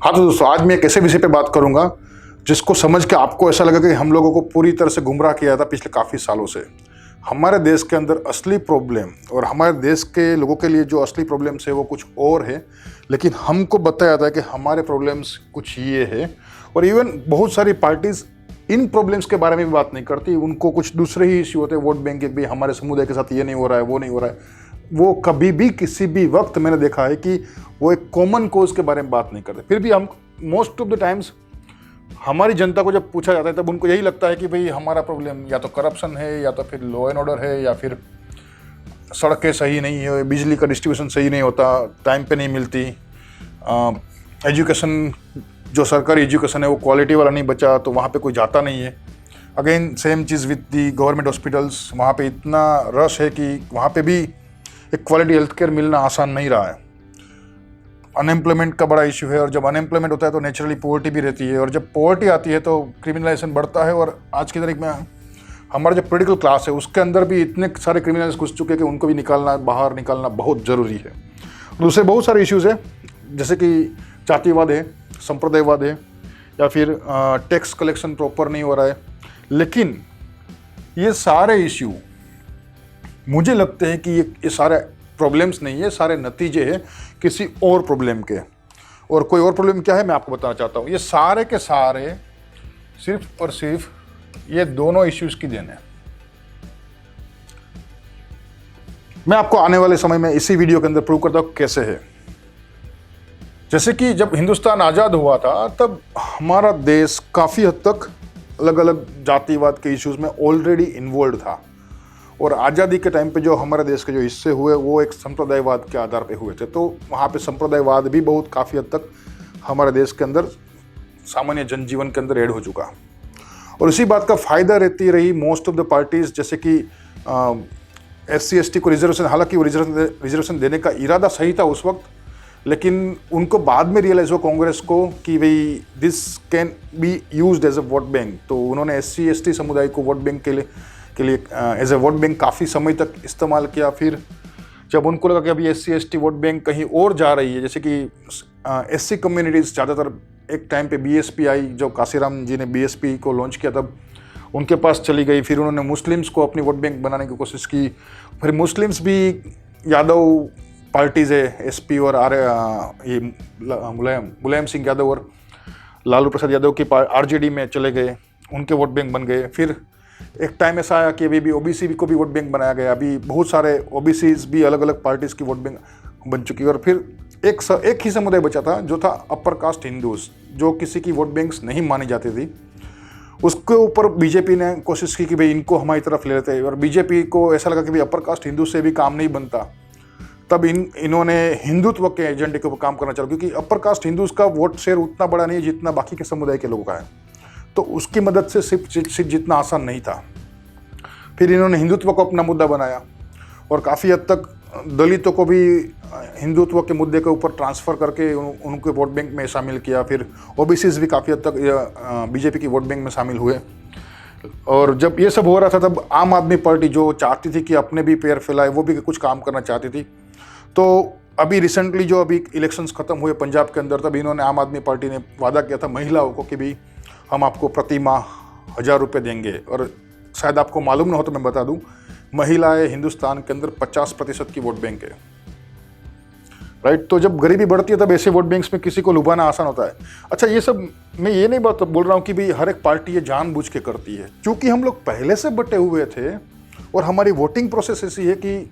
हाँ तो दोस्तों, आज मैं एक ऐसे विषय पे बात करूंगा जिसको समझ के आपको ऐसा लगेगा कि हम लोगों को पूरी तरह से गुमराह किया था पिछले काफ़ी सालों से। हमारे देश के अंदर असली प्रॉब्लम और हमारे देश के लोगों के लिए जो असली प्रॉब्लम्स है वो कुछ और है, लेकिन हमको बताया जाता है कि हमारे प्रॉब्लम्स कुछ ये है। और इवन बहुत सारी पार्टीज़ इन प्रॉब्लम्स के बारे में भी बात नहीं करती, उनको कुछ दूसरे ही इश्यू होते हैं। वोट बैंक के भी हमारे समुदाय के साथ ये नहीं हो रहा है, वो नहीं हो रहा है। वो कभी भी किसी भी वक्त मैंने देखा है कि वो एक कॉमन कोज के बारे में बात नहीं करते। फिर भी हम मोस्ट ऑफ द टाइम्स हमारी जनता को जब पूछा जाता है तब उनको यही लगता है कि भाई हमारा प्रॉब्लम या तो करप्शन है, या तो फिर लॉ एंड ऑर्डर है, या फिर सड़कें सही नहीं है, बिजली का डिस्ट्रीब्यूशन सही नहीं होता, टाइम पे नहीं मिलती, एजुकेशन जो सरकारी एजुकेशन है वो क्वालिटी वाला नहीं बचा तो वहाँ पे कोई जाता नहीं है। Again same cheese with the government hospitals, वहाँ पे इतना रश है कि वहाँ पे भी एक क्वालिटी हेल्थ केयर मिलना आसान नहीं रहा है। अनएम्प्लॉयमेंट का बड़ा इशू है, और जब अनएम्प्लॉयमेंट होता है तो नेचुरली पॉवर्टी भी रहती है, और जब पॉवर्टी आती है तो क्रिमिनलाइजेशन बढ़ता है। और आज की तारीख में हमारा जो पॉलिटिकल क्लास है उसके अंदर भी इतने सारे क्रिमिनल्स घुस चुके हैं कि उनको भी बाहर निकालना बहुत ज़रूरी है। दूसरे बहुत सारे इश्यूज़ है, जैसे कि जातिवाद है, संप्रदायवाद है, या फिर टैक्स कलेक्शन प्रॉपर नहीं हो रहा है। लेकिन ये सारे इश्यू मुझे लगते हैं कि ये सारे प्रॉब्लम्स नहीं है, सारे नतीजे हैं किसी और प्रॉब्लम के। और कोई और प्रॉब्लम क्या है मैं आपको बताना चाहता हूँ। ये सारे के सारे सिर्फ और सिर्फ ये दोनों इश्यूज की देन है। मैं आपको आने वाले समय में इसी वीडियो के अंदर प्रूव करता हूँ कैसे है। जैसे कि जब हिंदुस्तान आज़ाद हुआ था तब हमारा देश काफ़ी हद तक अलग अलग जातिवाद के इश्यूज में ऑलरेडी इन्वॉल्व था, और आज़ादी के टाइम पे जो हमारे देश के जो हिस्से हुए वो एक संप्रदायवाद के आधार पे हुए थे। तो वहाँ पे संप्रदायवाद भी बहुत काफ़ी हद तक हमारे देश के अंदर सामान्य जनजीवन के अंदर ऐड हो चुका। और इसी बात का फ़ायदा रहती रही मोस्ट ऑफ द पार्टीज़, जैसे कि SC ST को रिजर्वेशन, हालांकि वो रिजर्वेशन देने का इरादा सही था उस वक्त, लेकिन उनको बाद में रियलाइज़ हुआ कांग्रेस को कि भाई this can be used as a vote bank. तो उन्होंने SC ST समुदाय को वोट बैंक के लिए एज ए वोट बैंक काफ़ी समय तक इस्तेमाल किया। फिर जब उनको लगा कि अभी SC ST वोट बैंक कहीं और जा रही है, जैसे कि SC कम्युनिटीज़ ज़्यादातर एक टाइम पे BSP आई, जब काशीराम जी ने BSP को लॉन्च किया तब उनके पास चली गई। फिर उन्होंने मुस्लिम्स को अपनी वोट बैंक बनाने की कोशिश की। फिर मुस्लिम्स भी यादव पार्टीज़ है, SP और ये मुलायम सिंह यादव और लालू प्रसाद यादव की RJD में चले गए, उनके वोट बैंक बन गए। फिर एक टाइम ऐसा आया कि अभी भी OBC को भी वोट बैंक बनाया गया। अभी बहुत सारे OBCs भी अलग अलग पार्टीज़ की वोट बैंक बन चुकी है। और फिर एक ही समुदाय बचा था जो था अपर कास्ट हिंदूज, जो किसी की वोट बैंक्स नहीं मानी जाती थी। उसके ऊपर BJP ने कोशिश की कि भाई इनको हमारी तरफ ले लेते हैं, और BJP को ऐसा लगा कि भाई अपर कास्ट हिंदू से भी काम नहीं बनता। तब इन्होंने हिंदुत्व के एजेंडे के ऊपर काम करना चाहा, क्योंकि अपर कास्ट हिंदूज का वोट शेयर उतना बड़ा नहीं है जितना बाकी के समुदाय के लोगों का है। तो उसकी मदद से सिर्फ जितना आसान नहीं था। फिर इन्होंने हिंदुत्व को अपना मुद्दा बनाया, और काफ़ी हद तक दलितों को भी हिंदुत्व के मुद्दे के ऊपर ट्रांसफ़र करके उनके वोट बैंक में शामिल किया। फिर OBCs भी काफ़ी हद तक BJP की वोट बैंक में शामिल हुए। और जब ये सब हो रहा था तब आम आदमी पार्टी जो चाहती थी कि अपने भी पैर फैलाए, वो भी कुछ काम करना चाहती थी। तो अभी रिसेंटली जो अभी इलेक्शंस ख़त्म हुए पंजाब के अंदर, तब इन्होंने आम आदमी पार्टी ने वादा किया था महिलाओं को कि भी हम आपको प्रति माह 1000 रुपये देंगे। और शायद आपको मालूम ना हो तो मैं बता दूं, महिलाएं हिंदुस्तान के अंदर 50% की वोट बैंक है, राइट। तो जब गरीबी बढ़ती है तब ऐसे वोट बैंक्स में किसी को लुभाना आसान होता है। अच्छा, ये सब मैं ये नहीं बात बोल रहा हूँ कि भाई हर एक पार्टी ये जानबूझ के करती है, क्योंकि हम लोग पहले से बटे हुए थे और हमारी वोटिंग प्रोसेस ऐसी है कि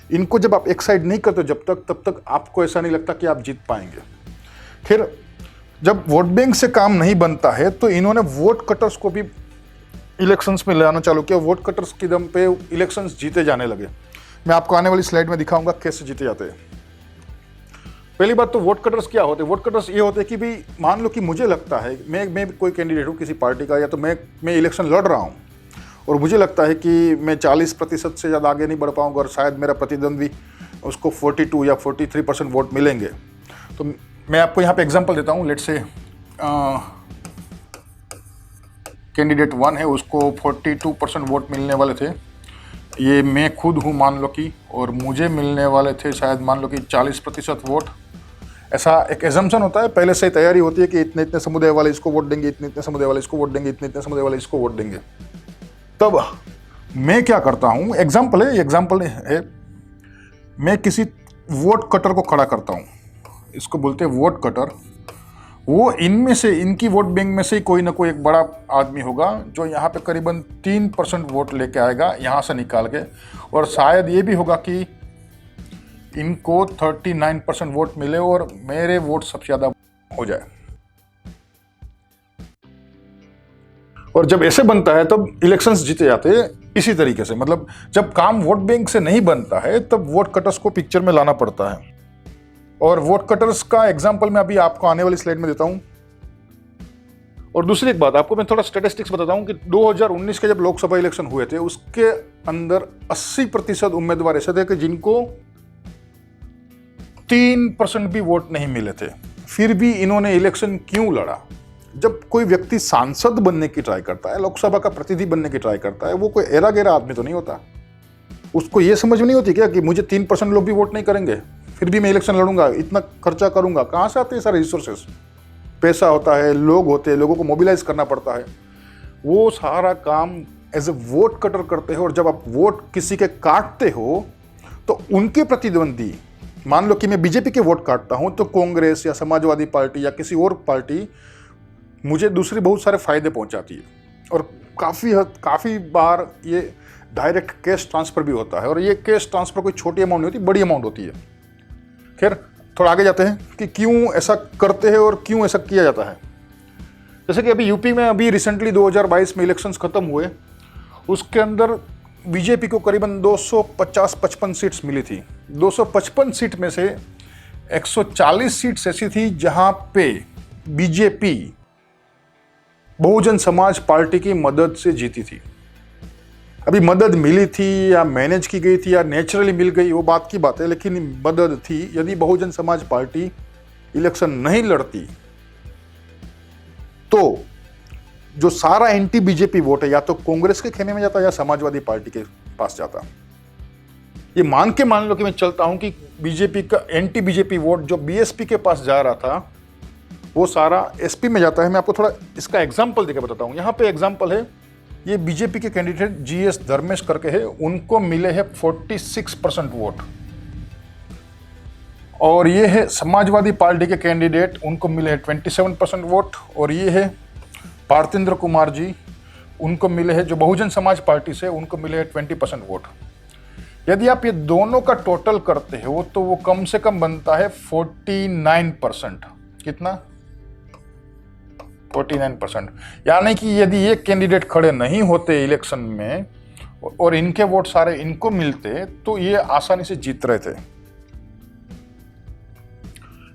इनको जब आप एक साइड नहीं करते तब तक आपको ऐसा नहीं लगता कि आप जीत पाएंगे। फिर जब वोट बैंक से काम नहीं बनता है तो इन्होंने वोट कटर्स को भी इलेक्शंस में लाना चालू किया। वोट कटर्स के दम पे इलेक्शंस जीते जाने लगे। मैं आपको आने वाली स्लाइड में दिखाऊंगा कैसे जीते जाते हैं। पहली बात तो वोट कटर्स क्या होते हैं। वोट कटर्स ये होते हैं कि भाई मान लो कि मुझे लगता है मैं कोई कैंडिडेट हूँ किसी पार्टी का, या तो मैं इलेक्शन लड़ रहा हूँ और मुझे लगता है कि मैं 40% से ज़्यादा आगे नहीं बढ़ पाऊँगा, और शायद मेरा प्रतिद्वंद्वी उसको 42 या 43% वोट मिलेंगे। तो मैं आपको यहाँ पे एग्जांपल देता हूँ। लेट्स से कैंडिडेट 1 है, उसको 42% वोट मिलने वाले थे। ये मैं खुद हूँ मान लो कि, और मुझे मिलने वाले थे शायद मान लो कि 40% वोट। ऐसा एक एजम्पशन होता है, पहले से ही तैयारी होती है कि इतने इतने समुदाय वाले इसको वोट देंगे, इतने इतने समुदाय वाले इसको वोट देंगे, इतने इतने समुदाय वाले इसको वोट देंगे। तब मैं क्या करता हूँ, एग्जाम्पल है, मैं किसी वोट कटर को खड़ा करता हूँ, इसको बोलते हैं वोट कटर। वो इनमें से, इनकी वोट बैंक में से ही कोई ना कोई एक बड़ा आदमी होगा जो यहाँ पे करीबन 3% वोट लेके आएगा यहाँ से निकाल के, और शायद ये भी होगा कि इनको 39% वोट मिले और मेरे वोट सबसे ज़्यादा हो जाए। और जब ऐसे बनता है तब इलेक्शंस जीते जाते हैं इसी तरीके से। मतलब जब काम वोट बैंक से नहीं बनता है तब वोट कटर्स को पिक्चर में लाना पड़ता है। और वोट कटर्स का एग्जाम्पल मैं अभी आपको आने वाली स्लाइड में देता हूं। और दूसरी एक बात, आपको मैं थोड़ा स्टेटिस्टिक्स बताता हूं कि 2019 के जब लोकसभा इलेक्शन हुए थे उसके अंदर 80% उम्मीदवार ऐसे थे कि जिनको 3% भी वोट नहीं मिले थे। फिर भी इन्होंने इलेक्शन क्यों लड़ा? जब कोई व्यक्ति सांसद बनने की ट्राई करता है, लोकसभा का प्रतिनिधि बनने की ट्राई करता है, वो कोई एरा गेरा आदमी तो नहीं होता। उसको ये समझ में नहीं होती क्या कि मुझे 3% लोग भी वोट नहीं करेंगे, फिर भी मैं इलेक्शन लड़ूंगा, इतना खर्चा करूंगा। कहाँ से आते हैं सारे रिसोर्सेस? पैसा होता है, लोग होते हैं, लोगों को मोबिलाइज करना पड़ता है। वो सारा काम एज ए वोट कटर करते हैं। और जब आप वोट किसी के काटते हो तो उनके प्रतिद्वंदी, मान लो कि मैं बीजेपी के वोट काटता हूं तो कांग्रेस या समाजवादी पार्टी या किसी और पार्टी मुझे दूसरी बहुत सारे फायदे पहुंचाती है। और काफ़ी बार ये डायरेक्ट कैश ट्रांसफ़र भी होता है। और ये कैश ट्रांसफ़र कोई छोटी अमाउंट नहीं होती, बड़ी अमाउंट होती है। खैर, थोड़ा आगे जाते हैं कि क्यों ऐसा करते हैं और क्यों ऐसा किया जाता है। जैसे कि अभी यूपी में अभी रिसेंटली 2022 में इलेक्शंस खत्म हुए, उसके अंदर बीजेपी को करीबन 250-55 सीट्स मिली थी। 255 सीट में से 140 सीट्स ऐसी थी जहां पे बीजेपी बहुजन समाज पार्टी की मदद से जीती थी। अभी मदद मिली थी या मैनेज की गई थी या नेचुरली मिल गई, वो बात की बात है, लेकिन मदद थी। यदि बहुजन समाज पार्टी इलेक्शन नहीं लड़ती तो जो सारा एंटी बीजेपी वोट है या तो कांग्रेस के खेमे में जाता या समाजवादी पार्टी के पास जाता। ये मान लो कि मैं चलता हूं कि बीजेपी का एंटी बीजेपी वोट जो बीएसपी के पास जा रहा था वो सारा एसपी में जाता है। मैं आपको थोड़ा इसका एग्जांपल देकर बताता हूं। यहां पे एग्जांपल है, ये बीजेपी के कैंडिडेट जीएस धर्मेश करके है, उनको मिले हैं 46% वोट। और ये है समाजवादी पार्टी के कैंडिडेट, उनको मिले हैं 27% वोट। और ये है पार्थिंद्र कुमार जी, उनको मिले हैं जो बहुजन समाज पार्टी से, उनको मिले हैं 20% वोट। यदि आप ये दोनों का टोटल करते हो तो वो कम से कम बनता है 49%। कितना? 49%। यानी कि यदि ये कैंडिडेट खड़े नहीं होते इलेक्शन में और इनके वोट सारे इनको मिलते तो ये आसानी से जीत रहे थे।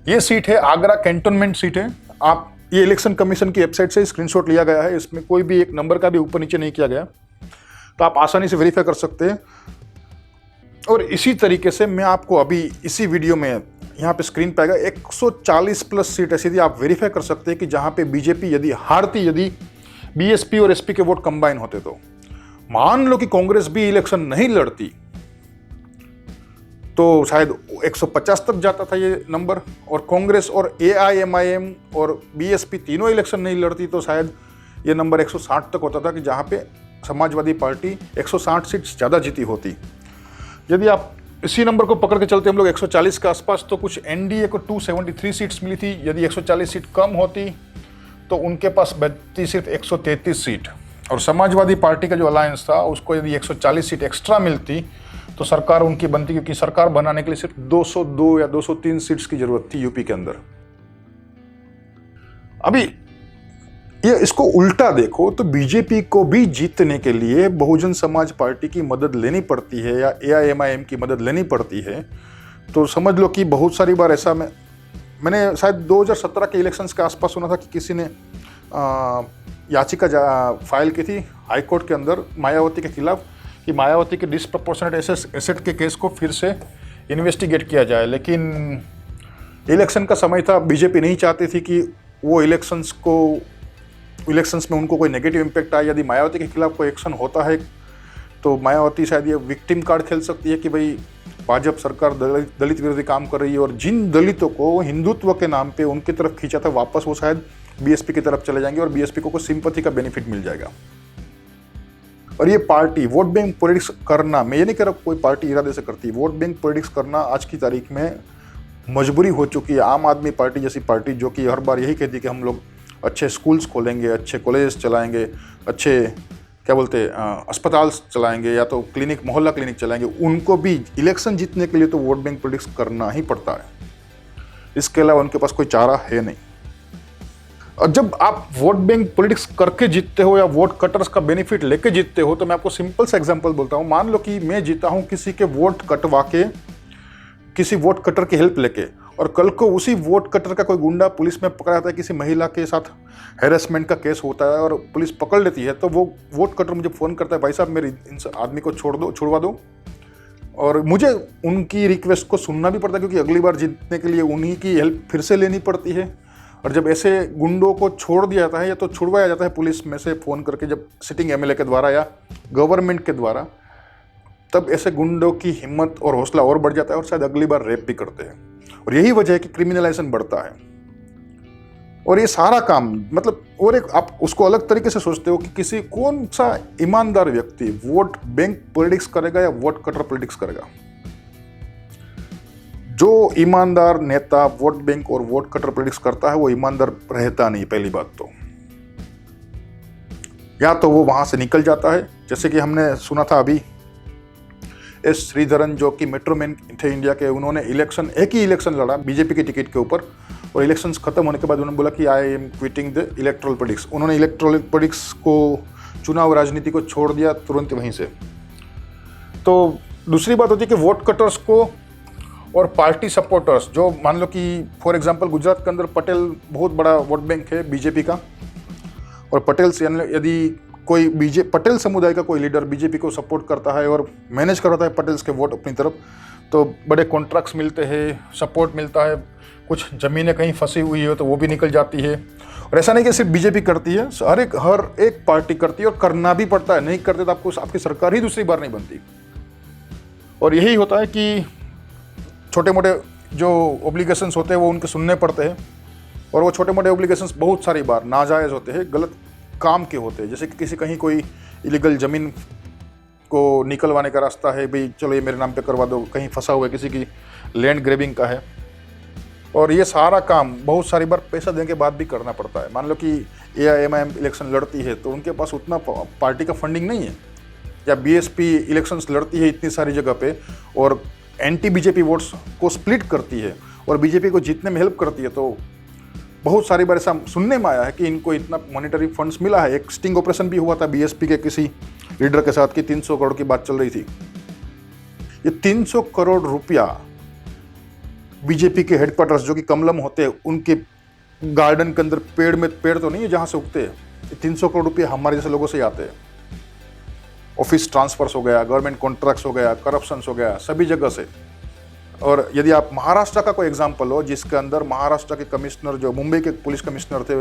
ये सीट है आगरा कैंटोनमेंट सीट है। आप ये इलेक्शन कमीशन की वेबसाइट से स्क्रीनशॉट लिया गया है, इसमें कोई भी एक नंबर का भी ऊपर नीचे नहीं किया गया, तो आप आसानी से वेरीफाई कर सकते हैं। और इसी तरीके से मैं आपको अभी इसी वीडियो में यहाँ पे स्क्रीन पे आएगा 140 प्लस सीट ऐसी थी, आप वेरीफाई कर सकते हैं कि जहाँ पे बीजेपी यदि हारती, यदि बीएसपी और एसपी के वोट कंबाइन होते तो। मान लो कि कांग्रेस भी इलेक्शन नहीं लड़ती तो शायद 150 तक जाता था ये नंबर, और कांग्रेस और एआईएमआईएम और बीएसपी तीनों इलेक्शन नहीं लड़ती तो शायद ये नंबर 160 तक होता था, कि जहाँ पे समाजवादी पार्टी 160 सीट्स ज़्यादा जीती होती। यदि आप इसी नंबर को पकड़ के चलते हम लोग 140 के आसपास, तो कुछ एनडीए को 273 सीट्स मिली थी। यदि 140 सीट कम होती तो उनके पास बचती सिर्फ 133 सीट। और समाजवादी पार्टी का जो अलायंस था उसको यदि 140 सीट एक्स्ट्रा मिलती तो सरकार उनकी बनती, क्योंकि सरकार बनाने के लिए सिर्फ 202 या 203 सीट्स की जरूरत थी यूपी के अंदर। अभी ये इसको उल्टा देखो तो बीजेपी को भी जीतने के लिए बहुजन समाज पार्टी की मदद लेनी पड़ती है या एआईएमआईएम की मदद लेनी पड़ती है। तो समझ लो कि बहुत सारी बार ऐसा मैंने शायद 2017 के इलेक्शंस के आसपास सुना था कि किसी ने याचिका फाइल की थी हाईकोर्ट के अंदर मायावती के खिलाफ, कि मायावती के डिसप्रपोर्शनेट एसेट के केस को फिर से इन्वेस्टिगेट किया जाए। लेकिन इलेक्शन का समय था, बीजेपी नहीं चाहती थी कि वो इलेक्शंस में उनको कोई नेगेटिव इम्पैक्ट आए। यदि मायावती के खिलाफ कोई एक्शन होता है तो मायावती शायद ये विक्टिम कार्ड खेल सकती है कि भाई भाजपा सरकार दलित विरोधी काम कर रही है और जिन दलितों को हिंदुत्व के नाम पे उनकी तरफ खींचा था वापस वो शायद बीएसपी की तरफ चले जाएंगे और बीएसपी को सिंपैथी का बेनिफिट मिल जाएगा। और ये पार्टी वोट बैंक पॉलिटिक्स करना, मैं ये नहीं कह रहा कोई पार्टी इरादे से करती है, वोट बैंक पॉलिटिक्स करना आज की तारीख में मजबूरी हो चुकी है। आम आदमी पार्टी जैसी पार्टी जो कि हर बार यही कहती है कि हम लोग अच्छे स्कूल्स खोलेंगे, अच्छे कॉलेज चलाएंगे, अच्छे क्या बोलते हैं अस्पताल चलाएंगे या तो क्लिनिक, मोहल्ला क्लिनिक चलाएंगे, उनको भी इलेक्शन जीतने के लिए तो वोट बैंक पॉलिटिक्स करना ही पड़ता है। इसके अलावा उनके पास कोई चारा है नहीं। और जब आप वोट बैंक पॉलिटिक्स करके जीतते हो या वोट कटर्स का बेनिफिट लेके जीतते हो, तो मैं आपको सिंपल सा एग्जांपल बोलता हूँ। मान लो कि मैं जीता हूँ किसी के वोट कटवा के, किसी वोट कटर की हेल्प लेके, और कल को उसी वोट कटर का कोई गुंडा पुलिस में पकड़ा जाता है, किसी महिला के साथ हैरेसमेंट का केस होता है और पुलिस पकड़ लेती है, तो वो वोट कटर मुझे फ़ोन करता है, भाई साहब मेरे इन आदमी को छुड़वा दो। और मुझे उनकी रिक्वेस्ट को सुनना भी पड़ता है क्योंकि अगली बार जीतने के लिए उन्हीं की हेल्प फिर से लेनी पड़ती है। और जब ऐसे गुंडों को छोड़ दिया जाता है या तो छुड़वाया जाता है पुलिस में से फ़ोन करके, जब सिटिंग एमएलए के द्वारा या गवर्नमेंट के द्वारा, तब ऐसे गुंडों की हिम्मत और हौसला और बढ़ जाता है और शायद अगली बार रेप भी करते हैं। और यही वजह है कि क्रिमिनलाइजेशन बढ़ता है। और ये सारा काम मतलब, और एक आप उसको अलग तरीके से सोचते हो कि किसी कौन सा ईमानदार व्यक्ति वोट बैंक पॉलिटिक्स करेगा या वोट कटर पॉलिटिक्स करेगा। जो ईमानदार नेता वोट बैंक और वोट कटर पॉलिटिक्स करता है वो ईमानदार रहता नहीं। पहली बात तो या तो वो वहां से निकल जाता है, जैसे कि हमने सुना था अभी एस श्रीधरन जो कि मेट्रोमैन थे इंडिया के, उन्होंने इलेक्शन, एक ही इलेक्शन लड़ा बीजेपी की टिकट के ऊपर, और इलेक्शंस खत्म होने के बाद उन्होंने बोला कि I am quitting the erectile politics. उन्होंने इलेक्ट्रल पॉलिटिक्स को, चुनाव राजनीति को छोड़ दिया तुरंत वहीं से। तो दूसरी बात होती है कि वोट कटर्स को और पार्टी सपोर्टर्स, जो मान लो कि फॉर एग्जांपल गुजरात के अंदर पटेल बहुत बड़ा वोट बैंक है बीजेपी का, और पटेल से यदि कोई पटेल समुदाय का कोई लीडर बीजेपी को सपोर्ट करता है और मैनेज करता है पटेल्स के वोट अपनी तरफ, तो बड़े कॉन्ट्रैक्ट्स मिलते हैं, सपोर्ट मिलता है, कुछ ज़मीनें कहीं फंसी हुई हो तो वो भी निकल जाती है। और ऐसा नहीं कि सिर्फ बीजेपी करती है, हर एक पार्टी करती है और करना भी पड़ता है। नहीं करते तो आपकी सरकार ही दूसरी बार नहीं बनती। और यही होता है कि छोटे मोटे जो ऑब्लिगेशंस होते हैं वो उनके सुनने पड़ते हैं, और वो छोटे मोटे ऑब्लिगेशंस बहुत सारी बार नाजायज़ होते हैं, गलत काम के होते हैं। जैसे कि किसी कहीं कोई इलीगल ज़मीन को निकलवाने का रास्ता है, भाई चलो ये मेरे नाम पे करवा दो, कहीं फंसा हुआ है, किसी की लैंड ग्रेबिंग का है, और ये सारा काम बहुत सारी बार पैसा देने के बाद भी करना पड़ता है। मान लो कि AIMIM इलेक्शन लड़ती है तो उनके पास उतना पार्टी का फंडिंग नहीं है, या BSP इलेक्शंस लड़ती है इतनी सारी जगह पे और एंटी बीजेपी वोट्स को स्प्लिट करती है और बीजेपी को जीतने में हेल्प करती है, तो बहुत सारी बार ऐसा सुनने में आया है कि इनको इतना मॉनेटरी फंड्स मिला है। एक स्टिंग ऑपरेशन भी हुआ था BSP के किसी लीडर के साथ कि 300 करोड़ की बात चल रही थी। ये 300 करोड़ रुपया बीजेपी के हेडक्वार्टर्स जो कि कमलम होते हैं उनके गार्डन के अंदर, पेड़ तो नहीं है जहाँ से उगते हैं, 300 करोड़ रुपये हमारे जैसे लोगों से आते हैं। ऑफिस ट्रांसफर्स हो गया, गवर्नमेंट कॉन्ट्रैक्ट्स हो गया, करप्शंस हो गया, सभी जगह से। और यदि आप महाराष्ट्र का कोई एग्जांपल हो, जिसके अंदर महाराष्ट्र के कमिश्नर, जो मुंबई के पुलिस कमिश्नर थे,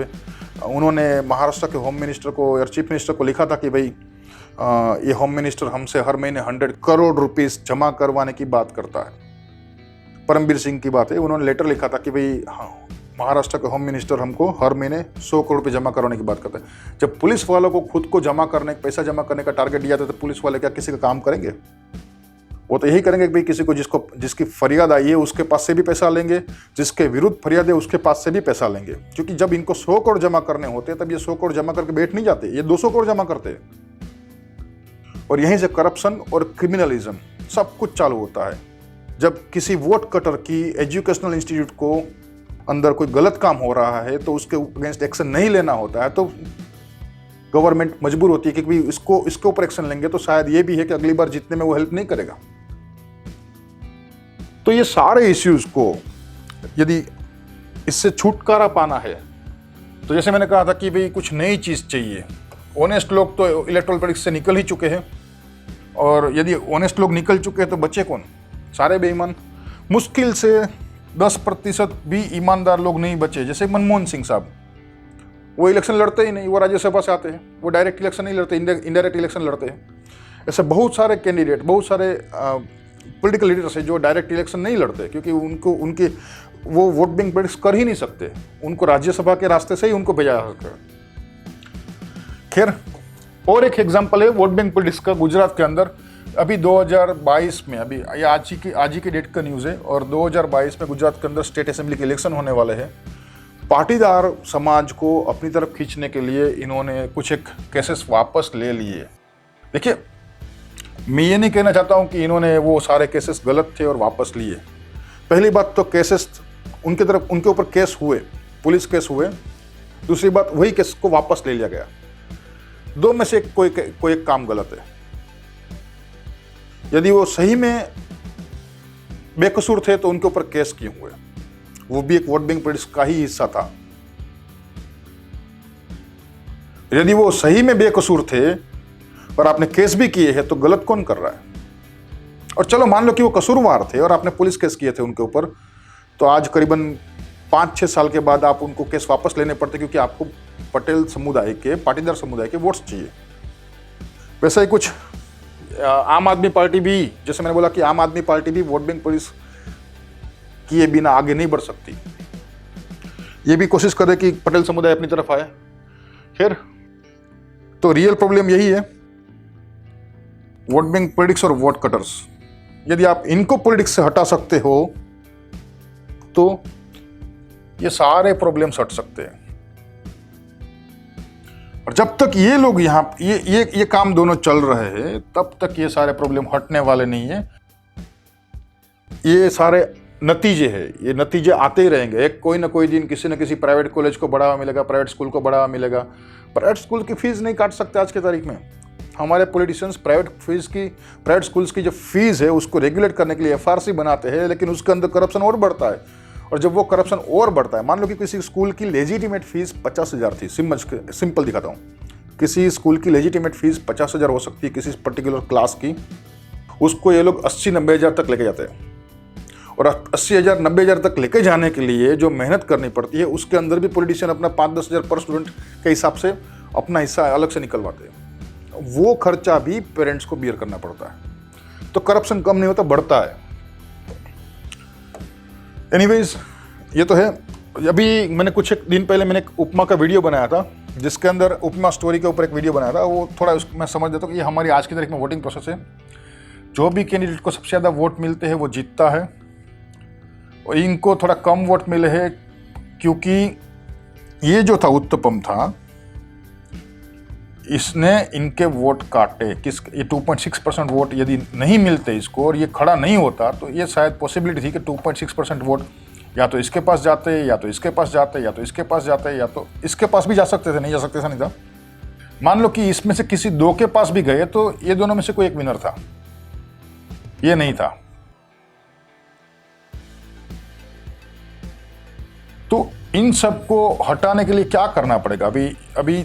उन्होंने महाराष्ट्र के होम मिनिस्टर को या चीफ मिनिस्टर को लिखा था कि भाई ये होम मिनिस्टर हमसे हर महीने 100 करोड़ रुपीस जमा करवाने की बात करता है। परमबीर सिंह की बात है, उन्होंने लेटर लिखा था कि भाई हाँ, महाराष्ट्र के होम मिनिस्टर हमको हर महीने 100 करोड़ रुपये जमा करवाने की बात करता है। जब पुलिस वालों को खुद को पैसा जमा करने का टारगेट दिया था, तो पुलिस वाले क्या किसी का काम करेंगे? वो तो यही करेंगे कि भाई किसी को जिसकी फरियाद आई है उसके पास से भी पैसा लेंगे, जिसके विरुद्ध फरियाद है उसके पास से भी पैसा लेंगे। क्योंकि जब इनको 100 करोड़ जमा करने होते हैं तब ये 100 करोड़ जमा करके बैठ नहीं जाते, ये 200 करोड़ जमा करते हैं। और यहीं से करप्शन और क्रिमिनलिज्म सब कुछ चालू होता है। जब किसी वोट कटर की एजुकेशनल इंस्टीट्यूट को अंदर कोई गलत काम हो रहा है तो उसके अगेंस्ट एक्शन नहीं लेना होता है, तो गवर्नमेंट मजबूर होती है कि भाई इसके ऊपर एक्शन लेंगे तो शायद ये भी है कि अगली बार जीतने में वो हेल्प नहीं करेगा। तो ये सारे इश्यूज को यदि इससे छुटकारा पाना है, तो जैसे मैंने कहा था कि भाई कुछ नई चीज़ चाहिए। ऑनेस्ट लोग तो इलेक्ट्रल पॉलिटिक्स से निकल ही चुके हैं, और यदि ऑनेस्ट लोग निकल चुके हैं तो बचे कौन? सारे बेईमान। मुश्किल से 10% भी ईमानदार लोग नहीं बचे। जैसे मनमोहन सिंह साहब, वो इलेक्शन लड़ते ही नहीं, वो राज्यसभा से आते हैं, वो डायरेक्ट इलेक्शन नहीं लड़ते, इनडायरेक्ट इलेक्शन लड़ते हैं। ऐसे बहुत सारे कैंडिडेट, बहुत सारे पॉलिटिकल लीडर्स है जो डायरेक्ट इलेक्शन नहीं लड़ते, क्योंकि उनके वो वोट बैंक पॉलिटिक्स कर ही नहीं सकते, उनको राज्यसभा के रास्ते से ही उनको भेजा जा सकता है। खैर, और एक एग्जाम्पल है वोट बैंक पॉलिटिक्स का गुजरात के अंदर। अभी 2022 में, अभी ये आज ही की डेट का न्यूज़ है, और 2022 में गुजरात के अंदर स्टेट असेंबली के इलेक्शन होने वाले हैं। पाटीदार समाज को अपनी तरफ खींचने के लिए इन्होंने कुछ एक केसेस वापस ले लिए। देखिए, मैं ये नहीं कहना चाहता हूँ कि इन्होंने वो सारे केसेस गलत थे और वापस लिए। पहली बात तो केसेस उनके ऊपर केस हुए, पुलिस केस हुए। दूसरी बात, वही केस को वापस ले लिया गया। दो में से कोई एक काम गलत है। यदि वो सही में बेकसूर थे तो उनके ऊपर केस क्यों हुए? वो भी एक वोट बैंक पॉलिटिक्स का ही हिस्सा था। यदि वो सही में बेकसूर थे और आपने केस भी किए हैं तो गलत कौन कर रहा है? और चलो मान लो कि वो कसूरवार थे और आपने पुलिस केस किए थे उनके ऊपर, तो आज करीबन 5-6 साल के बाद आप उनको केस वापस लेने पड़ते, क्योंकि आपको पटेल समुदाय के, पाटीदार समुदाय के वोट्स चाहिए। वैसा ही कुछ आम आदमी पार्टी भी, जैसे मैंने बोला कि आम आदमी पार्टी भी वोट बैंक पॉलिटिक्स किए बिना आगे नहीं बढ़ सकती। ये भी कोशिश करे कि पटेल समुदाय अपनी तरफ आए। खैर, तो रियल प्रॉब्लम यही है, वोट बैंक पॉलिटिक्स और वोट कटर्स। यदि आप इनको पॉलिटिक्स से हटा सकते हो तो ये सारे प्रॉब्लम्स हट सकते हैं। और जब तक ये लोग यहाँ ये काम दोनों चल रहे हैं, तब तक ये सारे प्रॉब्लम हटने वाले नहीं है। ये सारे नतीजे हैं, ये नतीजे आते ही रहेंगे। एक कोई ना कोई दिन किसी न किसी प्राइवेट कॉलेज को बढ़ावा मिलेगा, प्राइवेट स्कूल को बढ़ावा मिलेगा। प्राइवेट स्कूल की फीस नहीं काट सकते आज के तारीख में। हमारे पॉलिटिशियंस प्राइवेट स्कूल्स की जो फीस है उसको रेगुलेट करने के लिए एफआरसी बनाते हैं, लेकिन उसके अंदर करप्शन और बढ़ता है। और जब वो करप्शन और बढ़ता है, मान लो कि किसी स्कूल की लेजिटिमेट फीस 50,000 थी, सिंपल दिखाता हूँ, किसी स्कूल की लेजिटिमेट फीस 50,000 हो सकती है किसी पर्टिकुलर क्लास की, उसको ये लोग 80-90 हज़ार तक लेके जाते हैं। और 80,000-90 हज़ार तक लेके जाने के लिए जो मेहनत करनी पड़ती है, उसके अंदर भी पॉलिटिशियन अपना 5-10 हज़ार पर स्टूडेंट के हिसाब से अपना हिस्सा अलग से निकलवाते हैं। वो खर्चा भी पेरेंट्स को बियर करना पड़ता है। तो करप्शन कम नहीं होता, बढ़ता है। एनीवेज, ये तो है। अभी मैंने कुछ एक दिन पहले मैंने एक उपमा का वीडियो बनाया था, जिसके अंदर उपमा स्टोरी के ऊपर एक वीडियो बनाया था। वो थोड़ा मैं समझ देता हूँ कि ये हमारी आज की तारीख में वोटिंग प्रोसेस है। जो भी कैंडिडेट को सबसे ज़्यादा वोट मिलते हैं वो जीतता है, और इनको थोड़ा कम वोट मिले हैं क्योंकि ये जो था उत्तपम था, इसने इनके वोट काटे। ये 2.6% वोट यदि नहीं मिलते इसको और ये खड़ा नहीं होता, तो ये शायद पॉसिबिलिटी थी कि 2.6% वोट या तो इसके पास जाते, या तो इसके पास जाते, या तो इसके पास जाते, या तो इसके पास भी जा सकते थे। नहीं जा सकते, ऐसा नहीं था। मान लो कि इसमें से किसी दो के पास भी गए तो ये दोनों में से कोई एक विनर था, ये नहीं था। तो इन सबको हटाने के लिए क्या करना पड़ेगा? अभी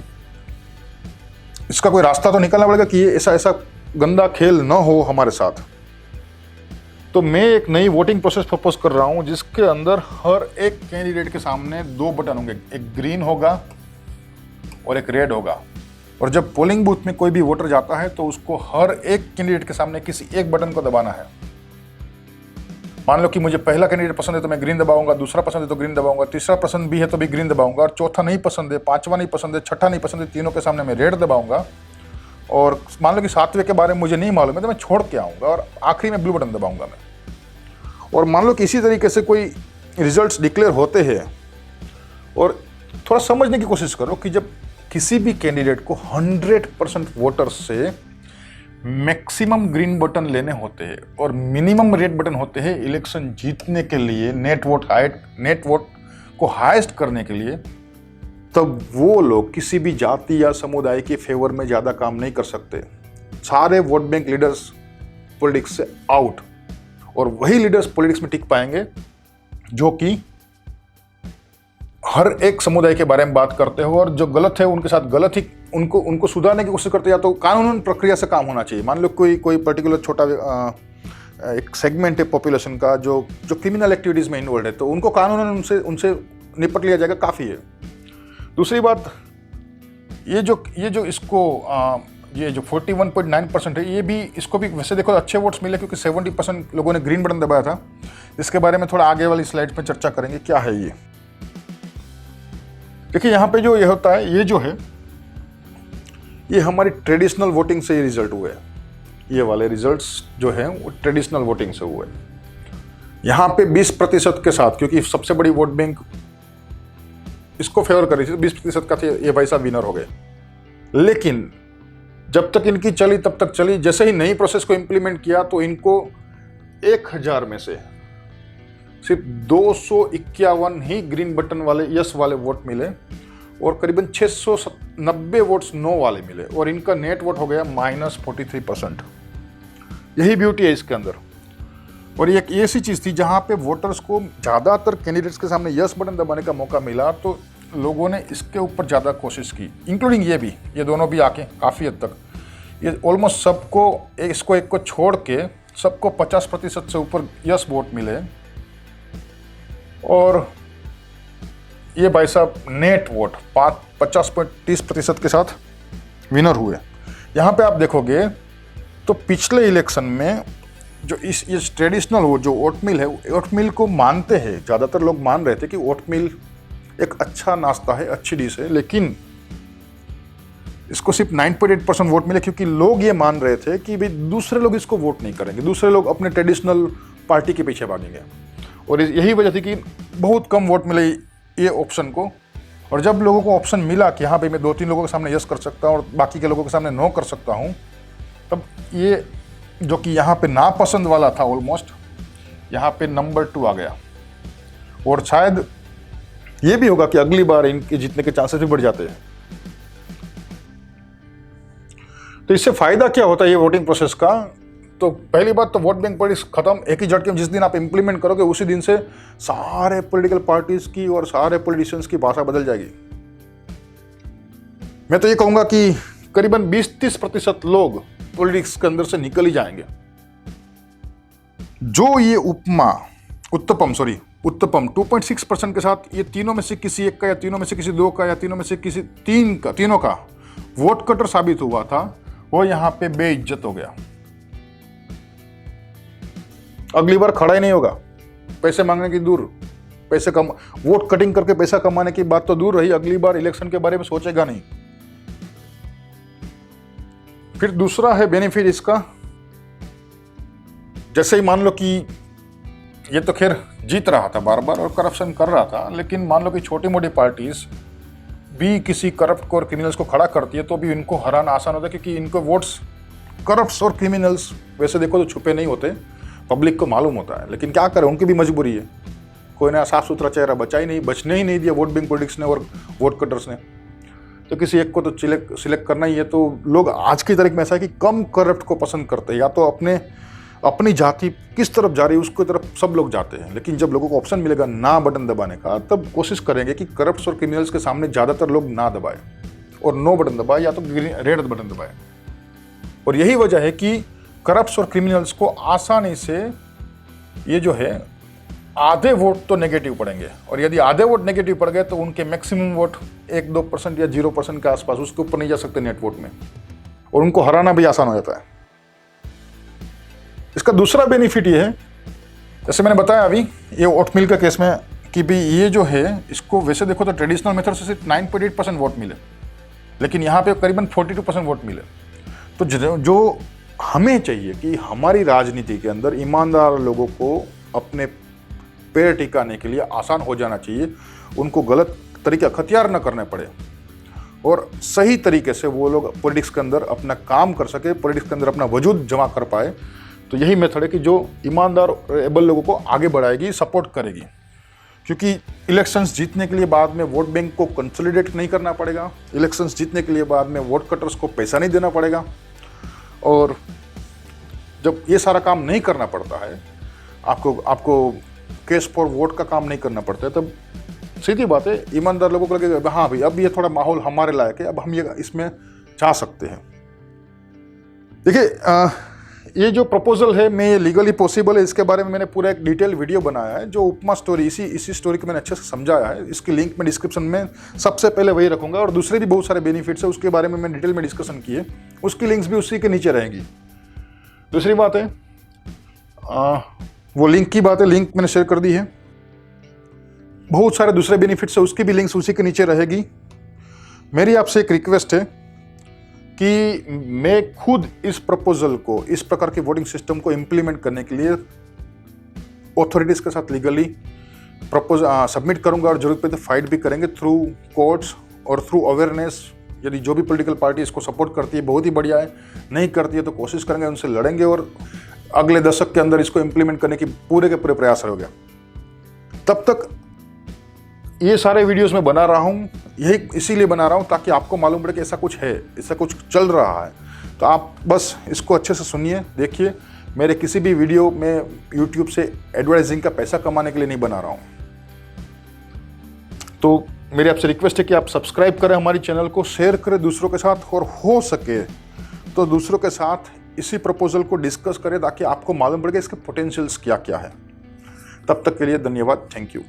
इसका कोई रास्ता तो निकालना पड़ेगा कि ये ऐसा गंदा खेल ना हो हमारे साथ। तो मैं एक नई वोटिंग प्रोसेस प्रपोज कर रहा हूं, जिसके अंदर हर एक कैंडिडेट के सामने 2 बटन होंगे, एक ग्रीन होगा और एक रेड होगा। और जब पोलिंग बूथ में कोई भी वोटर जाता है तो उसको हर एक कैंडिडेट के सामने किसी एक बटन को दबाना है। मान लो कि मुझे पहला कैंडिडेट पसंद है तो मैं ग्रीन दबाऊंगा, दूसरा पसंद है तो ग्रीन दबाऊंगा, तीसरा पसंद भी है तो भी ग्रीन दबाऊंगा, और चौथा नहीं पसंद है, पांचवा नहीं पसंद है, छठा नहीं पसंद है, तीनों के सामने मैं रेड दबाऊंगा। और मान लो कि 7वें के बारे में मुझे नहीं मालूम है तो मैं छोड़ के आऊँगा, और आखिरी में ब्लू बटन दबाऊंगा मैं। और मान लो कि इसी तरीके से कोई रिजल्ट्स डिक्लेयर होते हैं, और थोड़ा समझने की कोशिश करो कि जब किसी भी कैंडिडेट को 100% वोटर्स से मैक्सिमम ग्रीन बटन लेने होते हैं और मिनिमम रेड बटन होते हैं इलेक्शन जीतने के लिए, नेट वोट को हाईएस्ट करने के लिए, तब वो लोग किसी भी जाति या समुदाय के फेवर में ज़्यादा काम नहीं कर सकते। सारे वोट बैंक लीडर्स पॉलिटिक्स से आउट, और वही लीडर्स पॉलिटिक्स में टिक पाएंगे जो कि हर एक समुदाय के बारे में बात करते हो, और जो गलत है उनके साथ गलत ही उनको सुधारने की कोशिश करते हैं। या तो कानून प्रक्रिया से काम होना चाहिए। मान लो कोई पर्टिकुलर छोटा एक सेगमेंट है पॉपुलेशन का जो क्रिमिनल एक्टिविटीज़ में इन्वॉल्व है, तो उनको कानून उनसे निपट लिया जाएगा, काफ़ी है। दूसरी बात, ये जो इसको ये जो 41.9% है, ये भी, इसको भी वैसे देखो अच्छे वोट्स मिले क्योंकि 70% लोगों ने ग्रीन बटन दबाया था। इसके बारे में थोड़ा आगे वाली स्लाइड पे चर्चा करेंगे क्या है ये। देखिए यहाँ पे जो ये होता है, ये जो है ये हमारी ट्रेडिशनल वोटिंग से ये रिजल्ट हुए हैं। ये वाले रिजल्ट्स जो है वो ट्रेडिशनल वोटिंग से हुए। यहाँ पे 20% के साथ, क्योंकि सबसे बड़ी वोट बैंक इसको फेवर कर रही थी, 20% का थे, ये भाई साहब विनर हो गए। लेकिन जब तक इनकी चली तब तक चली, जैसे ही नई प्रोसेस को इंप्लीमेंट किया तो इनको 1000 में से सिर्फ 251 ही ग्रीन बटन वाले यस वाले वोट मिले और करीबन 690 वोट्स नो वाले मिले और इनका नेट वोट हो गया -43%। यही ब्यूटी है इसके अंदर। और एक ऐसी चीज़ थी जहाँ पे वोटर्स को ज़्यादातर कैंडिडेट्स के सामने यस बटन दबाने का मौका मिला, तो लोगों ने इसके ऊपर ज़्यादा कोशिश की, इंक्लूडिंग ये भी, ये दोनों भी आके काफ़ी हद तक ये ऑलमोस्ट सबको, इसको एक को छोड़ के सबको 50% से ऊपर यस वोट मिले। और ये भाई साहब नेट वोट 50.30% के साथ विनर हुए। यहाँ पे आप देखोगे तो पिछले इलेक्शन में जो इस ट्रेडिशनल वो जो ओटमील है, ओटमील को मानते हैं, ज़्यादातर लोग मान रहे थे कि ओटमील एक अच्छा नाश्ता है, अच्छी डिश है, लेकिन इसको सिर्फ 9.8% वोट मिले क्योंकि लोग ये मान रहे थे कि भाई दूसरे लोग इसको वोट नहीं करेंगे, दूसरे लोग अपने ट्रेडिशनल पार्टी के पीछे भागेंगे। और यही वजह थी कि बहुत कम वोट मिले ये ऑप्शन को। और जब लोगों को ऑप्शन मिला कि हाँ भाई मैं 2-3 लोगों के सामने यस कर सकता हूँ और बाकी के लोगों के सामने नो कर सकता हूँ, तब ये जो कि यहाँ पे नापसंद वाला था ऑलमोस्ट, यहाँ पे नंबर 2 आ गया। और शायद ये भी होगा कि अगली बार इनके जीतने के चांसेस भी बढ़ जाते हैं। तो इससे फायदा क्या होता है ये वोटिंग प्रोसेस का? तो पहली बात तो वोट बैंक पॉलिटिक्स खत्म एक ही झटके में। जिस दिन आप इंप्लीमेंट करोगे उसी दिन से सारे पॉलिटिकल पार्टीज की और सारे पॉलिटिशियंस की भाषा बदल जाएगी। मैं तो ये कहूंगा कि करीबन 20-30% लोग पॉलिटिक्स के अंदर से निकल ही जाएंगे। जो ये उत्तपम 2.6% के साथ ये तीनों में से किसी एक का या तीनों में से किसी दो का या तीनों में से किसी तीनों का वोट कटर साबित हुआ था, वो यहां पे बेइज्जत हो गया। अगली बार खड़ा ही नहीं होगा। पैसे मांगने की दूर, पैसे कम, वोट कटिंग करके पैसा कमाने की बात तो दूर रही, अगली बार इलेक्शन के बारे में सोचेगा नहीं। फिर दूसरा है बेनिफिट इसका, जैसे ही मान लो कि ये तो खैर जीत रहा था बार बार और करप्शन कर रहा था, लेकिन मान लो कि छोटी मोटी पार्टीज भी किसी करप्ट और क्रिमिनल्स को खड़ा करती है तो भी इनको हराना आसान होता है, क्योंकि इनको वोट्स करप्ट और क्रिमिनल्स वैसे देखो तो छुपे नहीं होते, पब्लिक को मालूम होता है। लेकिन क्या करें, उनकी भी मजबूरी है। कोई नया साफ सुथरा चेहरा बचने ही नहीं दिया वोट बैंक पॉलिटिक्स ने और वोट कटर्स ने, तो किसी एक को तो सिलेक्ट करना ही है। तो लोग आज की तारीख में ऐसा है कि कम करप्ट को पसंद करते हैं, या तो अपनी जाति किस तरफ जा रही है उसकी तरफ सब लोग जाते हैं। लेकिन जब लोगों को ऑप्शन मिलेगा ना बटन दबाने का, तब कोशिश करेंगे कि करप्ट और क्रिमिनल्स के सामने ज़्यादातर लोग ना दबाए और नो बटन दबाए या तो रेड बटन दबाए। और यही वजह है कि करप्ट और क्रिमिनल्स को आसानी से ये जो है आधे वोट तो नेगेटिव पड़ेंगे, और यदि आधे वोट नेगेटिव पड़ गए तो उनके मैक्सिमम वोट 1-2% या 0% के आसपास, उसके ऊपर नहीं जा सकते नेट वोट में, और उनको हराना भी आसान हो जाता है। इसका दूसरा बेनिफिट ये है, जैसे मैंने बताया अभी ये ओटमील के केस में, कि भी ये जो है इसको वैसे देखो तो ट्रेडिशनल मेथड से सिर्फ 9.8% वोट मिले, लेकिन यहाँ पे करीबन 42% वोट मिले। तो जो हमें चाहिए कि हमारी राजनीति के अंदर ईमानदार लोगों को अपने पैर टिकाने के लिए आसान हो जाना चाहिए, उनको गलत तरीके हथियार न करने पड़े और सही तरीके से वो लोग पॉलिटिक्स के अंदर अपना काम कर सके, पॉलिटिक्स के अंदर अपना वजूद जमा कर पाए। तो यही मेथड है कि जो ईमानदार और एबल लोगों को आगे बढ़ाएगी, सपोर्ट करेगी। क्योंकि इलेक्शंस जीतने के लिए बाद में वोट बैंक को कंसोलिडेट नहीं करना पड़ेगा, इलेक्शंस जीतने के लिए बाद में वोट कटर्स को पैसा नहीं देना पड़ेगा, और जब ये सारा काम नहीं करना पड़ता है, आपको केस फॉर वोट का काम नहीं करना पड़ता है, तब सीधी बात है ईमानदार लोगों को लगेगा हाँ भाई अब ये थोड़ा माहौल हमारे लायक है, अब हम ये इसमें जा सकते हैं। देखिए ये जो प्रपोजल है मैं लीगली पॉसिबल है इसके बारे में मैंने पूरा एक डिटेल वीडियो बनाया है, जो उपमा स्टोरी इसी स्टोरी को मैंने अच्छे से समझाया है। इसकी लिंक मैं डिस्क्रिप्शन में सबसे पहले वही रखूंगा, और दूसरे भी बहुत सारे बेनिफिट्स है उसके बारे में मैं डिटेल में डिस्कशन किए, उसकी लिंक्स भी उसी के नीचे रहेंगी। दूसरी बात है वो लिंक की बात है, लिंक मैंने शेयर कर दी है। बहुत सारे दूसरे बेनिफिट्स है, उसकी भी लिंक्स उसी के नीचे रहेगी। मेरी आपसे एक रिक्वेस्ट है कि मैं खुद इस प्रपोजल को, इस प्रकार के वोटिंग सिस्टम को इम्प्लीमेंट करने के लिए ऑथोरिटीज के साथ लीगली सबमिट करूंगा, और जरूरत पे तो फाइट भी करेंगे थ्रू कोर्ट्स और थ्रू अवेयरनेस। यदि जो भी पॉलिटिकल पार्टी इसको सपोर्ट करती है बहुत ही बढ़िया है, नहीं करती है तो कोशिश करेंगे, उनसे लड़ेंगे और अगले दशक के अंदर इसको इम्प्लीमेंट करने की पूरे के पूरे प्रयास रहेंगे। तब तक ये सारे वीडियोस मैं बना रहा हूँ, यही इसीलिए बना रहा हूँ ताकि आपको मालूम पड़े कि ऐसा कुछ है, ऐसा कुछ चल रहा है। तो आप बस इसको अच्छे से सुनिए, देखिए। मेरे किसी भी वीडियो में यूट्यूब से एडवर्टाइजिंग का पैसा कमाने के लिए नहीं बना रहा हूँ। तो मेरी आपसे रिक्वेस्ट है कि आप सब्सक्राइब करें हमारी चैनल को, शेयर करें दूसरों के साथ, और हो सके तो दूसरों के साथ इसी प्रपोजल को डिस्कस करें ताकि आपको मालूम पड़े कि इसके पोटेंशियल्स क्या क्या है। तब तक के लिए धन्यवाद, थैंक यू।